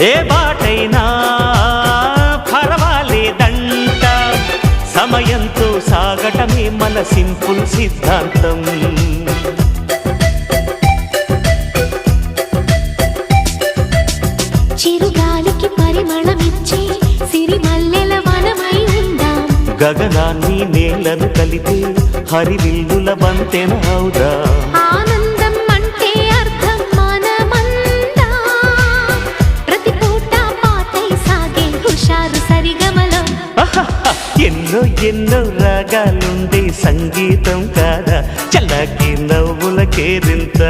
ఏ బాటైనా పర్వాలేదంట, సమయంతో సాగటమే మన సింపుల్ సిద్ధాంతం. చిరుగాలికి పరిమళమిచ్చే సిరిమల్లెల వనమై ఉందాం, గగనాన్ని నేలను కలిపే హరివిల్లుల వంతెన అవుదాం. ఆనందం అంటే అర్థం మనమందా, ప్రతి పూట పాటై సాగే హుషారు సరిగమలో. ఎన్నో ఎన్నో రాగాలుండే సంగీతం కాదా, చల్లకి నవ్వుల కేరింత.